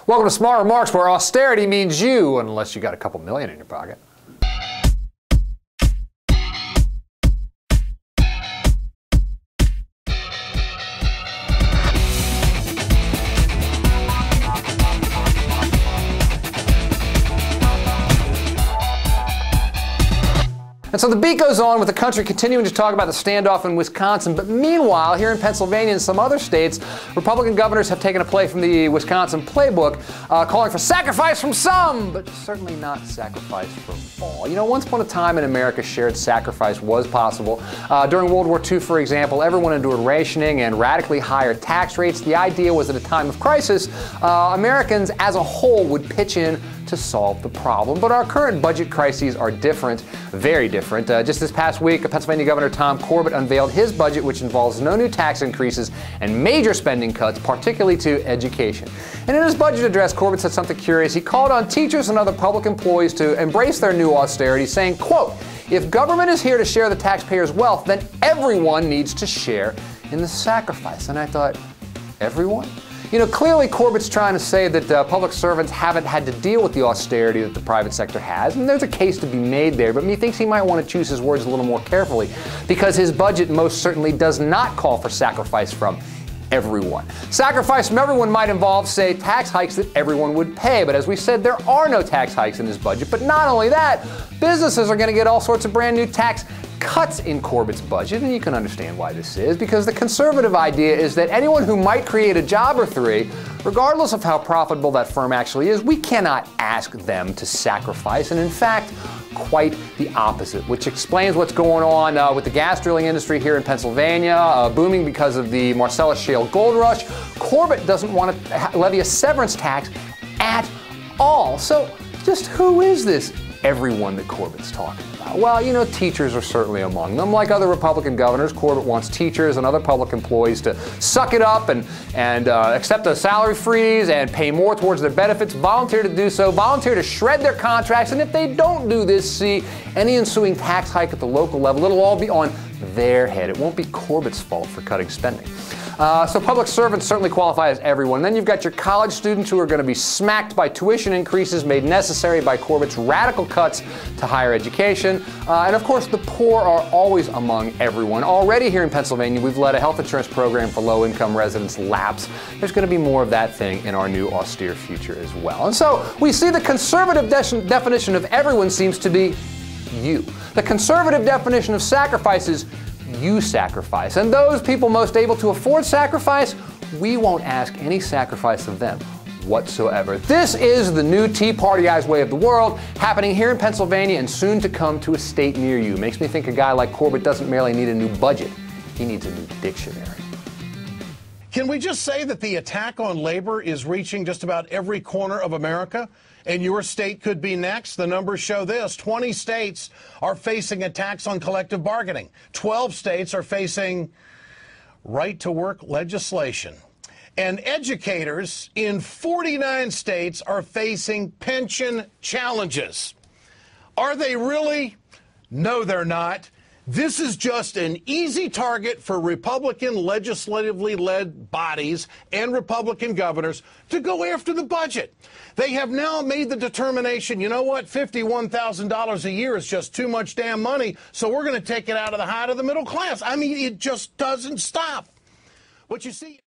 Welcome to Smart Remarks, where austerity means you, unless you got a couple million in your pocket. And so the beat goes on with the country continuing to talk about the standoff in Wisconsin. But meanwhile, here in Pennsylvania and some other states, Republican governors have taken a play from the Wisconsin playbook, calling for sacrifice from some, but certainly not sacrifice from all. You know, once upon a time in America, shared sacrifice was possible. During World War II, for example, everyone endured rationing and radically higher tax rates. The idea was at a time of crisis, Americans as a whole would pitch in to solve the problem. But our current budget crises are different, very different. Just this past week, Pennsylvania Governor Tom Corbett unveiled his budget, which involves no new tax increases and major spending cuts, particularly to education. And in his budget address, Corbett said something curious. He called on teachers and other public employees to embrace their new austerity, saying, quote, "If government is here to share the taxpayers' wealth, then everyone needs to share in the sacrifice." And I thought, everyone? You know, clearly Corbett's trying to say that public servants haven't had to deal with the austerity that the private sector has, and there's a case to be made there, but methinks he might want to choose his words a little more carefully, because his budget most certainly does not call for sacrifice from everyone. Sacrifice from everyone might involve, say, tax hikes that everyone would pay, but as we said, there are no tax hikes in his budget. But not only that, businesses are going to get all sorts of brand new tax cuts in Corbett's budget, and you can understand why this is, because the conservative idea is that anyone who might create a job or three, regardless of how profitable that firm actually is, we cannot ask them to sacrifice, and in fact, quite the opposite, which explains what's going on with the gas drilling industry here in Pennsylvania, booming because of the Marcellus Shale gold rush. Corbett doesn't want to levy a severance tax at all. So just who is this everyone that Corbett's talking about? Well, you know, teachers are certainly among them. Like other Republican governors, Corbett wants teachers and other public employees to suck it up and accept a salary freeze and pay more towards their benefits, volunteer to do so, volunteer to shred their contracts, and if they don't do this, see any ensuing tax hike at the local level, it'll all be on their head. It won't be Corbett's fault for cutting spending. So public servants certainly qualify as everyone. Then you've got your college students who are going to be smacked by tuition increases made necessary by Corbett's radical cuts to higher education. And of course, the poor are always among everyone. Already here in Pennsylvania, we've let a health insurance program for low-income residents lapse. There's going to be more of that thing in our new austere future as well. And so we see the conservative definition of everyone seems to be you. The conservative definition of sacrifice is you sacrifice. And those people most able to afford sacrifice, we won't ask any sacrifice of them whatsoever. This is the new Tea Partyized way of the world, happening here in Pennsylvania and soon to come to a state near you. Makes me think a guy like Corbett doesn't merely need a new budget, he needs a new dictionary. Can we just say that the attack on labor is reaching just about every corner of America? And your state could be next. The numbers show this. 20 states are facing attacks on collective bargaining. 12 states are facing right-to-work legislation. And educators in 49 states are facing pension challenges. Are they really? No, they're not. This is just an easy target for Republican legislatively led bodies and Republican governors to go after the budget. They have now made the determination, you know what, $51,000 a year is just too much damn money, so we're going to take it out of the height of the middle class. I mean, it just doesn't stop. What you see